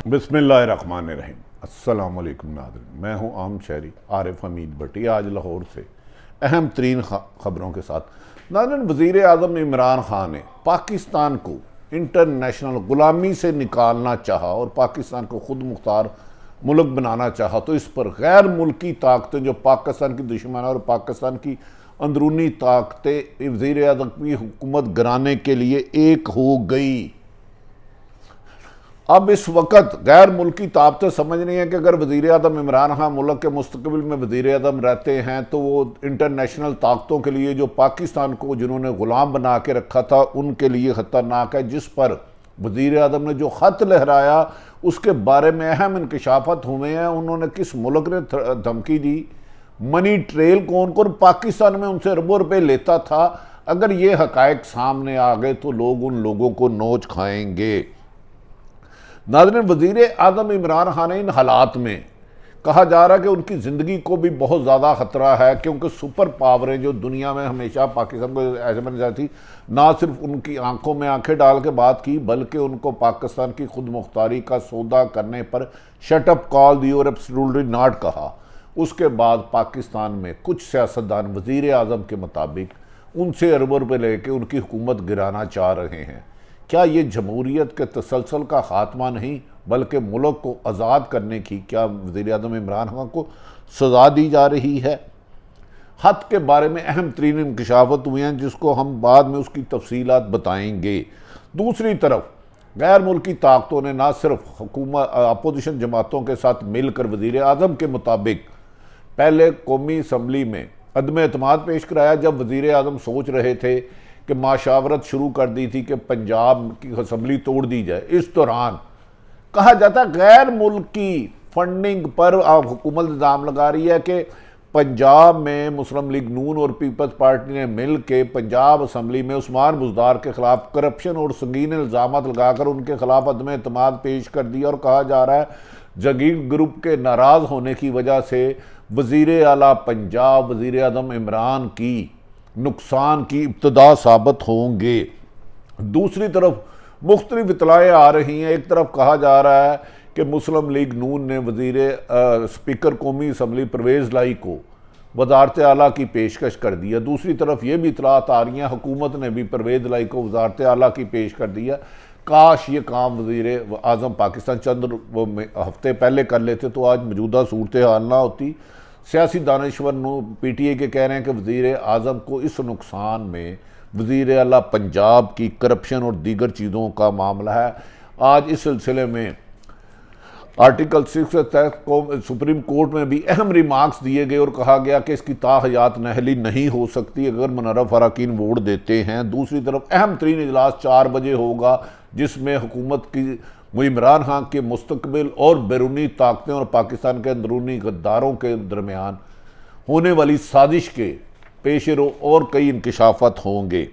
बिस्मिल्लाहिर्रहमानिर्रहीम। अस्सलाम वालेकुम नाज़रीन, मैं हूँ आम शहरी आरिफ हमीद भट्टी। आज लाहौर से अहम तरीन ख़बरों के साथ। नाज़रीन, वज़ीर आज़म इमरान खान ने पाकिस्तान को इंटरनेशनल ग़ुलामी से निकालना चाहा और पाकिस्तान को ख़ुद मुख्तार मुल्क बनाना चाहा, तो इस पर गैर मुल्की ताकतें जो पाकिस्तान की दुश्मन और पाकिस्तान की अंदरूनी ताकतें वज़ीर आज़म की हुकूमत गिराने के लिए एक हो गई। अब इस वक्त गैर मुल्की ताकतें समझ रही हैं कि अगर वज़ीर आज़म इमरान खान मुल्क के मुस्तकबिल में वज़ीर आज़म रहते हैं तो वो इंटरनेशनल ताकतों के लिए, जो पाकिस्तान को जिन्होंने ग़ुलाम बना के रखा था, उनके लिए ख़तरनाक है। जिस पर वज़ीर आज़म ने जो ख़त लहराया उसके बारे में अहम इंकशाफात हुए हैं। उन्होंने किस मुल्क ने धमकी दी, मनी ट्रेल कौन कौन पाकिस्तान में उनसे अरबों रुपये लेता था। अगर ये हक़ाइक़ सामने आ गए तो लोग उन लोगों को नोच खाएंगे। नाज़रीन, वज़ीर आज़म इमरान खान इन हालात में कहा जा रहा है कि उनकी ज़िंदगी को भी बहुत ज़्यादा ख़तरा है, क्योंकि सुपर पावरें जो दुनिया में हमेशा पाकिस्तान को ऐसे बन जाती, ना सिर्फ उनकी आंखों में आंखें डाल के बात की, बल्कि उनको पाकिस्तान की खुद मुख्तारी का सौदा करने पर शटअप कॉल दी और एब्सोल्युटली नॉट कहा। उसके बाद पाकिस्तान में कुछ सियासतदान वज़ीर आज़म के मुताबिक उनसे अरबों रुपये लेके उनकी हुकूमत गिराना चाह रहे हैं। क्या ये जमहूरियत के तसलसल का ख़ात्मा नहीं बल्कि मुल्क को आज़ाद करने की क्या वज़ीर आज़म इमरान खान को सज़ा दी जा रही है? हद के बारे में अहम तरीन इंकशाफत हुए हैं, जिसको हम बाद में उसकी तफसीलात बताएंगे। दूसरी तरफ गैर मुल्की ताकतों ने ना सिर्फ हुकूमत अपोजिशन जमातों के साथ मिलकर वज़ीर आज़म के मुताबिक पहले कौमी असम्बली में अदम एतमाद पेश कराया, जब वज़ीर आज़म सोच रहे थे कि माशावरत शुरू कर दी थी कि पंजाब की असम्बली तोड़ दी जाए। इस दौरान कहा जाता गैर मुल्की फंडिंग पर हुकूमत इल्ज़ाम लगा रही है कि पंजाब में मुस्लिम लीग नून और पीपल्स पार्टी ने मिल के पंजाब असम्बली में उस्मान बुज़दार के खिलाफ करप्शन और संगीन इल्ज़ाम लगाकर उनके खिलाफ अदम एतमाद पेश कर दिया। और कहा जा रहा है जगीर ग्रुप के नाराज़ होने की वजह से वज़ीर आला पंजाब वज़ीर आज़म इमरान की नुकसान की इब्तदा साबित होंगे। दूसरी तरफ मुख्तलिफ इतलाएँ आ रही हैं। एक तरफ कहा जा रहा है कि मुस्लिम लीग नून ने स्पीकर कौमी असम्बली परवेज़ लाई को वज़ारत आला की पेशकश कर दिया। दूसरी तरफ ये भी इतलात आ रही हैं हुकूमत ने भी परवेज़ लाई को वज़ारत आला की पेश कर दिया। काश ये काम वज़ीर आज़म पाकिस्तान चंद हफ्ते पहले कर लेते तो आज मौजूदा सूरत हाल ना होती। सियासी दानश्वर PTI के कह रहे हैं कि वज़ीर आज़म को इस नुकसान में वज़ीर आला पंजाब की करप्शन और दीगर चीज़ों का मामला है। आज इस सिलसिले में आर्टिकल 6 के तहत सुप्रीम कोर्ट में भी अहम रिमार्क्स दिए गए और कहा गया कि इसकी ताहयात नहली नहीं हो सकती अगर मुनर्रफ अरकान वोट देते हैं। दूसरी तरफ अहम तरीन इजलास 4 बजे होगा, जिसमें हुकूमत की इमरान खान के मुस्तकबिल और बैरूनी ताकतें और पाकिस्तान के अंदरूनी गद्दारों के दरमियान होने वाली साजिश के पेश रो और कई इंकशाफात होंगे।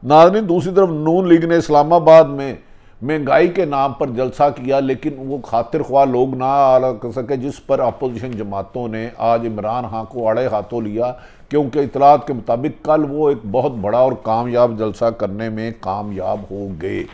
नाज़रीन, दूसरी तरफ नून लीग ने इस्लामाबाद में महंगाई के नाम पर जलसा किया, लेकिन वो खातिर ख्वाह लोग ना आला कर सके, जिस पर अपोजिशन जमातों ने आज इमरान खान को अड़े हाथों लिया, क्योंकि इतलात के मुताबिक कल वो एक बहुत बड़ा और कामयाब जलसा करने में कामयाब हो गए।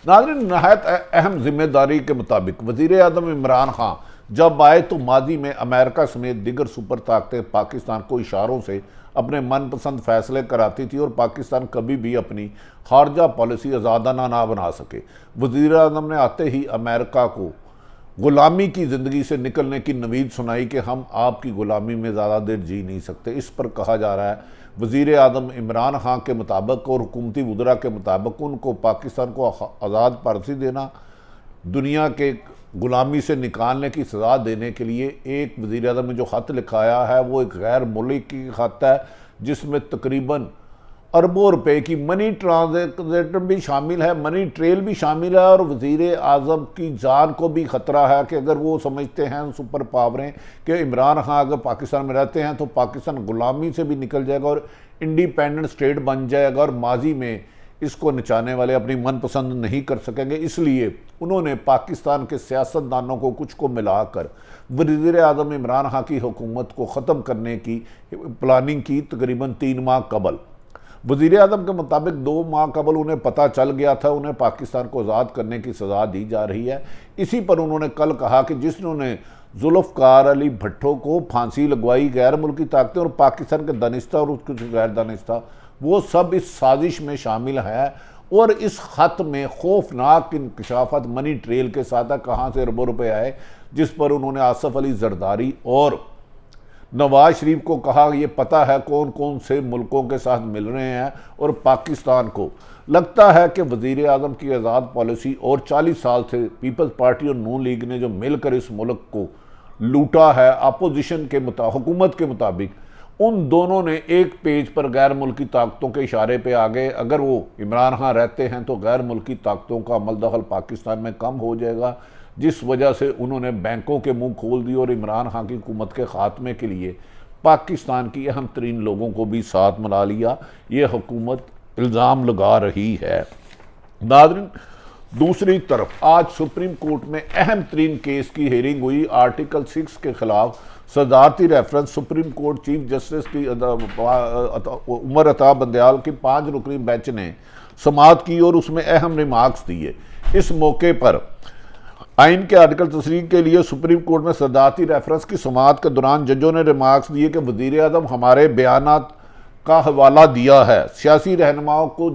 नाज़रीन, नहायत अहम जिम्मेदारी के मुताबिक वज़ीर आज़म इमरान खान जब आए तो माजी में अमेरिका समेत दीगर सुपर ताकतें पाकिस्तान को इशारों से अपने मनपसंद फैसले कराती थी और पाकिस्तान कभी भी अपनी खारजा पॉलिसी आज़ादाना ना बना सके। वज़ीर आज़म ने आते ही अमेरिका को ग़ुलामी की ज़िंदगी से निकलने की नवीद सुनाई कि हम आपकी ग़ुलामी में ज़्यादा देर जी नहीं सकते। इस पर कहा जा रहा है वज़ीर आज़म इमरान खान के मुताबिक और हुकूमती वज़रा के मुताबिक उनको पाकिस्तान को आज़ाद पारसी देना, दुनिया के ग़ुलामी से निकालने की सज़ा देने के लिए एक वज़ीर आज़म ने जो ख़त लिखाया है वो एक गैर मुल्की ख़त है, जिसमें तकरीबन अरबों रुपए की मनी ट्रांजेक्शन भी शामिल है, मनी ट्रेल भी शामिल है। और वज़ीर आज़म की जान को भी ख़तरा है कि अगर वो समझते हैं सुपर पावरें कि इमरान खान अगर पाकिस्तान में रहते हैं तो पाकिस्तान ग़ुलामी से भी निकल जाएगा और इंडिपेंडेंट स्टेट बन जाएगा और माजी में इसको नचाने वाले अपनी मनपसंद नहीं कर सकेंगे। इसलिए उन्होंने पाकिस्तान के सियासतदानों को कुछ को मिलाकर वज़ीर आज़म इमरान खान की हुकूमत को ख़त्म करने की प्लानिंग की तकरीबन 3 माह कबल। वज़ीर आज़म के मुताबिक 2 माह कबल उन्हें पता चल गया था उन्हें पाकिस्तान को आज़ाद करने की सज़ा दी जा रही है। इसी पर उन्होंने कल कहा कि जिन्होंने जुल्फ़कार अली भट्टो को फांसी लगवाई, गैर मुल्की ताकतें और पाकिस्तान के दानिस्ता और उसके गैर दानिस्ता, वो सब इस साजिश में शामिल है। और इस खत में खौफनाक इंकशाफात मनी ट्रेल के साथ कहाँ से अरबों रुपए आए, जिस पर उन्होंने आसफ अली जरदारी और नवाज शरीफ को कहा ये पता है कौन कौन से मुल्कों के साथ मिल रहे हैं। और पाकिस्तान को लगता है कि वज़ीर आज़म की आज़ाद पॉलिसी और 40 साल से पीपल्स पार्टी और नून लीग ने जो मिलकर इस मुल्क को लूटा है अपोजिशन के हुकूमत के मुताबिक, उन दोनों ने एक पेज पर गैर मुल्की ताकतों के इशारे पे आ गए। अगर वो इमरान खान रहते हैं तो गैर मुल्की ताकतों का अमल दखल पाकिस्तान में कम हो जाएगा, जिस वजह से उन्होंने बैंकों के मुंह खोल दिए और इमरान खान की हुकूमत के खात्मे के लिए पाकिस्तान की अहम तरीन लोगों को भी साथ मिला लिया। ये हुकूमत इल्ज़ाम लगा रही है। नाज़रीन, दूसरी तरफ आज सुप्रीम कोर्ट में अहम तरीन केस की हेयरिंग हुई। आर्टिकल 6 के खिलाफ सदारती reference supreme court chief justice की उमर अता बंदयाल की 5 रुकनी बेंच ने समाअत की और उसमें अहम रिमार्क्स दिए। इस मौके पर आइन के आर्टिकल तस्रीह के लिए सुप्रीम कोर्ट में सदारती रेफरेंस की समाअत के दौरान जजों ने रिमार्क्स दिए कि वज़ीर आज़म हमारे बयानात का हवाला दिया है, सियासी रहनुमाओं को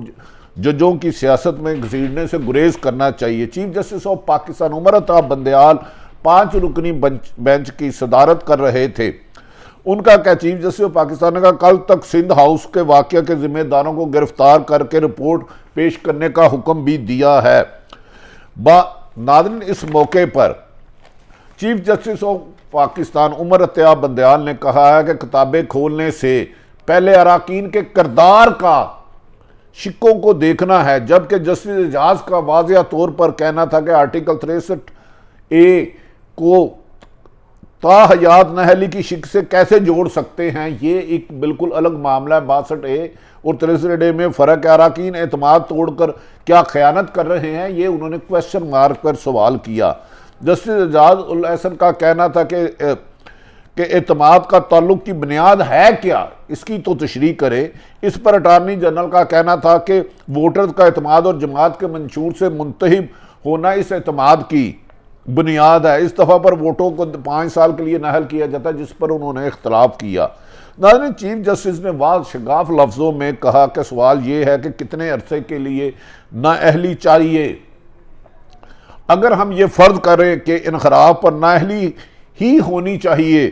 जजों की सियासत में घसीटने से गुरेज करना चाहिए। Chief justice of Pakistan Umar Ata Bandial 5 रुकनी bench की सदारत कर रहे थे। उनका क्या चीफ जस्टिस ऑफ पाकिस्तान ने कहा कल तक सिंध हाउस के वाकये के जिम्मेदारों को गिरफ्तार करके रिपोर्ट पेश करने का हुक्म भी दिया है। नाज़रीन, इस मौके पर chief justice of Pakistan Umar Ata Bandial ने कहा है कि किताबें खोलने से पहले अराकीन के किरदार का शिक्कों को देखना है, जबकि जस्टिस एजाज का वाज़िया तौर पर कहना था कि आर्टिकल 63A को ताहयात नहली की शिक से कैसे जोड़ सकते हैं, ये एक बिल्कुल अलग मामला है। 62A और 63A में फ़र्क है। अराकीन एतमाद तोड़कर क्या ख़यानत कर रहे हैं, ये उन्होंने क्वेश्चन मार्क पर सवाल किया। जस्टिस एजाज उल एहसन का कहना था कि एतमाद का ताल्लुक की बुनियाद है क्या, इसकी तो तशरीह करे। इस पर अटार्नी जनरल का कहना था कि वोटर्स का एतमाद और जमात के मंशूर से मुंतहिब होना इस एतमाद की बुनियाद है। इस दफ़ा पर वोटों को 5 साल के लिए नाअहल किया जाता है, जिस पर उन्होंने इख्तलाफ किया। नाज़रीन, चीफ जस्टिस ने वाज़ शगाफ लफ्ज़ों में कहा कि सवाल ये है कि कितने अरसे के लिए नाअहली चाहिए। अगर हम ये फ़र्ज़ करें कि इनखराब पर नाअहली ही होनी चाहिए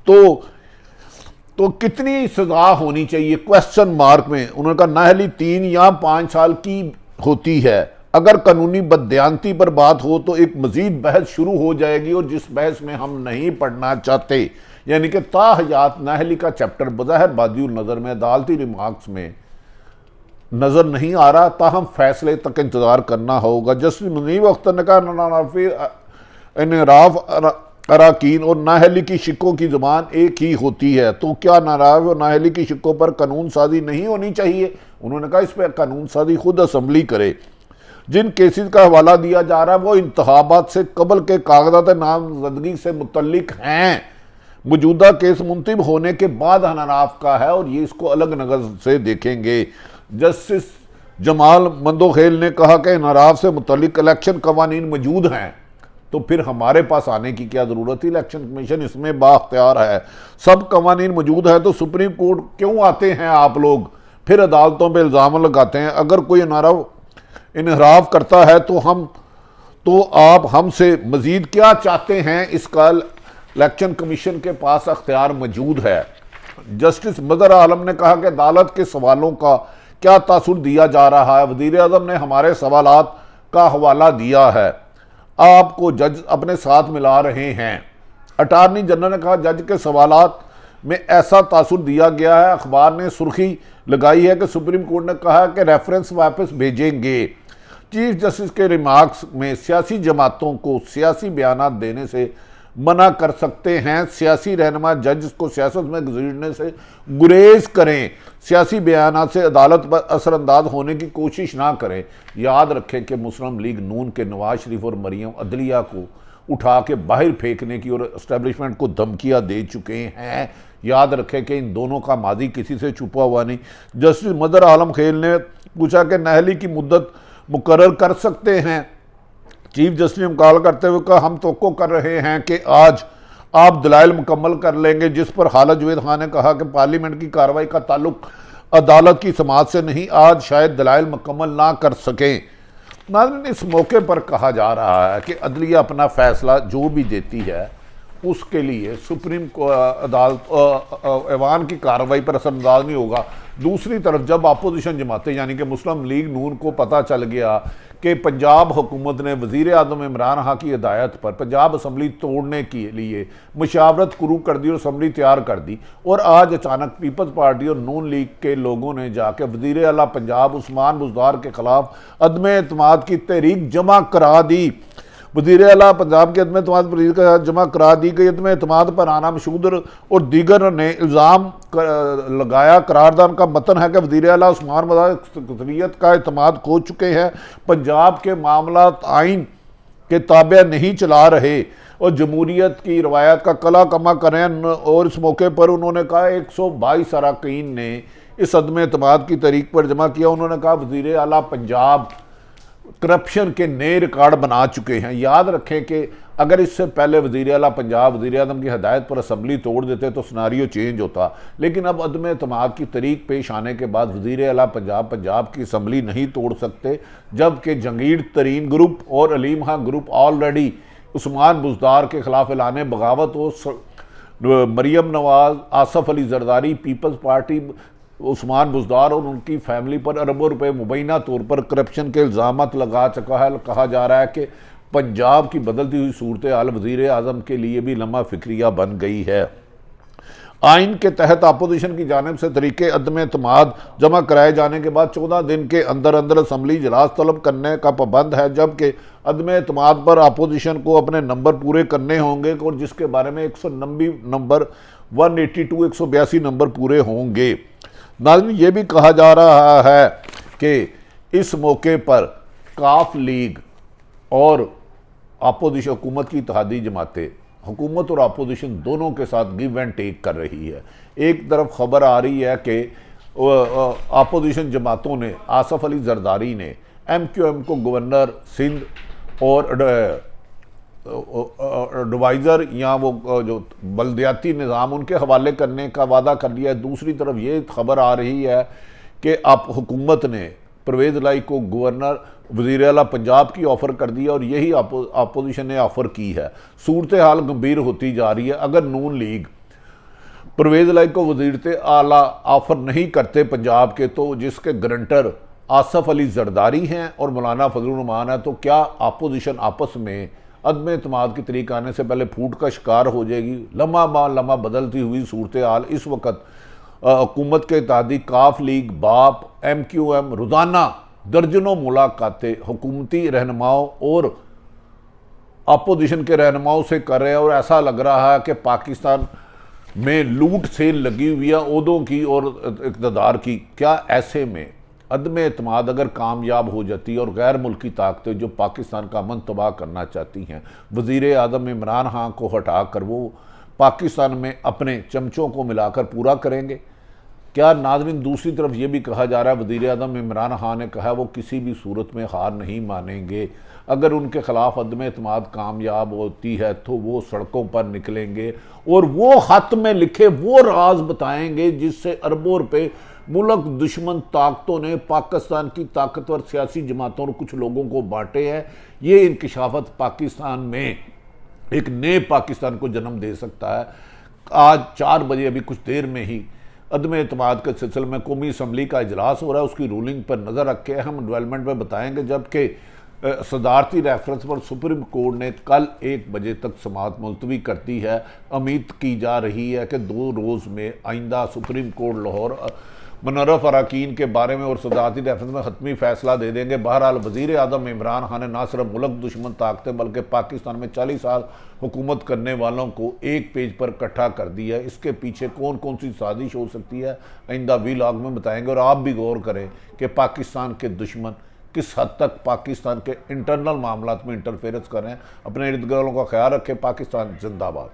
तो कितनी सज़ा होनी चाहिए, क्वेश्चन मार्क में। उन्होंने कहा नाअहली 3 या 5 साल की होती है। अगर कानूनी बददियानती पर बात हो तो एक मजीद बहस शुरू हो जाएगी, और जिस बहस में हम नहीं पढ़ना चाहते, यानी कि ताहयात नाअहली का चैप्टर बज़ाहिर बादियुल नज़र में अदालती रिमार्क्स में नज़र नहीं आ रहा, ताहम फैसले तक इंतज़ार करना होगा। जस्टिस मुनीब अख्तर ने कहा इनराफ अराकीन और नाअहली की शिक्कों की ज़बान एक ही होती है, तो क्या नाराज़ और नाअहली की शिक्कों पर कानून साजी नहीं होनी चाहिए। उन्होंने कहा इस पर कानून साजी खुद असम्बली करे। जिन केसेस का हवाला दिया जा रहा है वो इंतखाबात से कबल के कागजात नामजदगी से मुतल्लिक हैं। मौजूदा केस मुंतब होने के बाद अनाराफ का है और ये इसको अलग नज़र से देखेंगे। जस्टिस जमाल मंदोखेल ने कहा कि अनाराफ से मुतल्लिक इलेक्शन कवानीन मौजूद हैं, तो फिर हमारे पास आने की क्या ज़रूरत है। इलेक्शन कमीशन इसमें बाख्तियार है, सब कवानीन मौजूद है, तो सुप्रीम कोर्ट क्यों आते हैं आप लोग, फिर अदालतों पर इल्ज़ाम लगाते हैं। अगर कोई इनहराफ करता है तो आप हमसे मजीद क्या चाहते हैं, इसका इलेक्शन कमीशन के पास अख्तियार मौजूद है। जस्टिस मदर आलम ने कहा कि अदालत के सवालों का क्या तासुर दिया जा रहा है। वज़ीर आज़म ने हमारे सवालात का हवाला दिया है, आपको जज अपने साथ मिला रहे हैं। अटार्नी जनरल ने कहा जज के सवालात में ऐसा तासुर दिया गया है। अखबार ने सुर्खी लगाई है कि सुप्रीम कोर्ट ने कहा कि रेफरेंस वापस भेजेंगे। चीफ जस्टिस के रिमार्क्स में सियासी जमातों को सियासी बयानात देने से मना कर सकते हैं। सियासी रहनुमा जज को सियासत में गुजरने से गुरेज करें। सियासी बयानात से अदालत पर असरअंदाज होने की कोशिश ना करें। याद रखें कि मुस्लिम लीग नून के नवाज शरीफ और मरियम अदलिया को उठा के बाहर फेंकने की और एस्टेब्लिशमेंट को धमकियां दे चुके हैं। याद रखें कि इन दोनों का माजी किसी से छुपा हुआ नहीं। जस्टिस मदर आलम खेल ने पूछा कि नहली की मुद्दत मुकर्रर कर सकते हैं। चीफ जस्टिस ने मुकाल करते हुए कहा, हम तो कर रहे हैं कि आज आप दलाइल मुकम्मल कर लेंगे। जिस पर खालिद जवेद खान ने कहा कि पार्लियामेंट की कार्रवाई का ताल्लुक अदालत की समाअत से नहीं, आज शायद दलाइल मुकम्मल ना कर सकें। नाज़रीन, इस मौके पर कहा जा रहा है कि अदलिया अपना फैसला जो भी देती है उसके लिए सुप्रीम अदालत ऐवान की कार्रवाई पर असरअंदाज नहीं होगा। दूसरी तरफ जब अपोजिशन जमातें यानी कि मुस्लिम लीग नून को पता चल गया कि पंजाब हुकूमत ने वज़ीर आज़म इमरान खान की हिदायत पर पंजाब असम्बली तोड़ने के लिए मुशावरत शुरू कर दी और असम्बली तैयार कर दी, और आज अचानक पीपल्स पार्टी और नून लीग के लोगों ने जाकर वज़ीर आला पंजाब उस्मान बुज़दार के खिलाफ अदम एतमाद की तहरीक जमा करा दी। वज़ीर आला पंजाब के अदम एतमाद जमा करा दी गई। अदम एतमाद पर आना मशहूद और दीगर ने इल्ज़ाम लगाया। करारदान का मतन है कि वज़ीर आला उस्मान बुज़दार अक्सरियत का एतमाद खो चुके हैं, पंजाब के मामला आइन के ताबे नहीं चला रहे और जमहूरियत की रवायत का कला कमा करें। और इस मौके पर उन्होंने कहा 122 अरकान ने इस अदम एतमाद की तहरीक पर जमा किया। उन्होंने कहा वज़ीर आला पंजाब करप्शन के नए रिकॉर्ड बना चुके हैं। याद रखें कि अगर इससे पहले वज़ीर आला पंजाब वज़ीर आज़म की हदायत पर असम्बली तोड़ देते तो सिनारियो चेंज होता, लेकिन अब अदम एतमाद की तहरीक पेश आने के बाद वज़ीर आला पंजाब की असम्बली नहीं तोड़ सकते, जबकि जंगीर तरीन ग्रुप और अलीम खां ग्रुप ऑलरेडी उस्मान बुज़दार के खिलाफ ऐलान बगावत हो मरियम नवाज, आसफ अली जरदारी, पीपल्स पार्टी, उस्मान बुज़दार और उनकी फैमिली पर अरबों रुपए मुबैना तौर पर करप्शन के इल्ज़ामात लगा चुका है। कहा जा रहा है कि पंजाब की बदलती हुई सूरत हाल वज़ीर आज़म के लिए भी लम्हा फिक्रिया बन गई है। आइन के तहत अपोजिशन की जानिब से तरीके अदम एतमाद जमा कराए जाने के बाद 14 दिन के अंदर अंदर असम्बली इजलास तलब करने का पाबंद है, जबकि अदम एतमाद पर अपोजिशन को अपने नंबर पूरे करने होंगे और जिसके बारे में 190 नंबर 182 182 नंबर पूरे होंगे। नाज़रीन, ये भी कहा जा रहा है कि इस मौके पर काफ लीग और अपोजिशन हुकूमत की इत्तेहादी जमातें हुकूमत और अपोजिशन दोनों के साथ गिव एंड टेक कर रही है। एक तरफ खबर आ रही है कि अपोजिशन जमातों ने आसफ अली जरदारी ने MQM को गवर्नर सिंध और एडवाइज़र या वो जो बल्दियाती निज़ाम उनके हवाले करने का वादा कर लिया है। दूसरी तरफ ये खबर आ रही है कि अब हुकूमत ने परवेज़ इलाही को गवर्नर वज़ीर आला पंजाब की ऑफ़र कर दिया और यही अपोजिशन ने ऑफ़र की है। सूरत हाल गंभीर होती जा रही है। अगर नून लीग परवेज़ इलाही को वज़ीर आला ऑफ़र नहीं करते पंजाब के, तो जिसके गारंटर आसफ अली जरदारी हैं और मौलाना फजलुर रहमान है, तो क्या अपोजिशन आपस में अदम एतमाद की तरीक आने से पहले फूट का शिकार हो जाएगी। लम्हा बा लम्हा बदलती हुई सूरत हाल इस वक्त हुकूमत के इत्तेहादी काफ लीग, बाप, MQM रोज़ाना दर्जनों मुलाकातें हुकूमती रहनुमाओं और अपोजिशन के रहनुमाओं से कर रहे हैं और ऐसा लग रहा है कि पाकिस्तान में लूट सेल लगी हुई है ओहदों की और इक़्तिदार की। क्या ऐसे में अदम एतमाद अगर कामयाब हो जाती है और गैर मुल्की ताकतें जो पाकिस्तान का अमन तबाह करना चाहती हैं वज़ीर आज़म इमरान खान को हटा कर वो पाकिस्तान में अपने चमचों को मिलाकर पूरा करेंगे? क्या नाज़रीन, दूसरी तरफ ये भी कहा जा रहा है वज़ीर आज़म इमरान खान ने कहा वो किसी भी सूरत में हार नहीं मानेंगे। अगर उनके ख़िलाफ़ अदम एतमाद कामयाब होती है तो वो सड़कों पर निकलेंगे और वो ख़त में लिखे वो राज बताएंगे जिससे अरबों रुपये मुल्क दुश्मन ताकतों ने पाकिस्तान की ताकतवर सियासी जमातों और कुछ लोगों को बांटे हैं। ये इंकशाफत पाकिस्तान में एक नए पाकिस्तान को जन्म दे सकता है। आज 4 बजे अभी कुछ देर में ही अदम एतमाद के सिलसिले में कौमी असम्बली का इजलास हो रहा है। उसकी रूलिंग पर नज़र रख के हम डेवलपमेंट में बताएंगे, जबकि सदारती रेफरेंस पर सुप्रीम कोर्ट ने कल 1 बजे तक समाअत मुलतवी कर दी है। उम्मीद की जा रही है कि 2 रोज़ में आइंदा सुप्रीम कोर्ट लाहौर मुनर्रफ अरकान के बारे में और सदारती रेफरेंस में हतमी फैसला दे देंगे। बहरहाल वज़ीर आज़म इमरान खान ने न सिर्फ मुल्क दुश्मन ताकतें बल्कि पाकिस्तान में 40 साल हुकूमत करने वालों को एक पेज पर इकट्ठा कर दिया है। इसके पीछे कौन कौन सी साजिश हो सकती है आइंदा वीलॉग में बताएंगे। और आप भी गौर करें कि पाकिस्तान के दुश्मन किस हद तक पाकिस्तान के इंटरनल मामलात में इंटरफेरेंस कर रहे हैं। अपने इर्द गिर्द का ख्याल रखें। पाकिस्तान जिंदाबाद।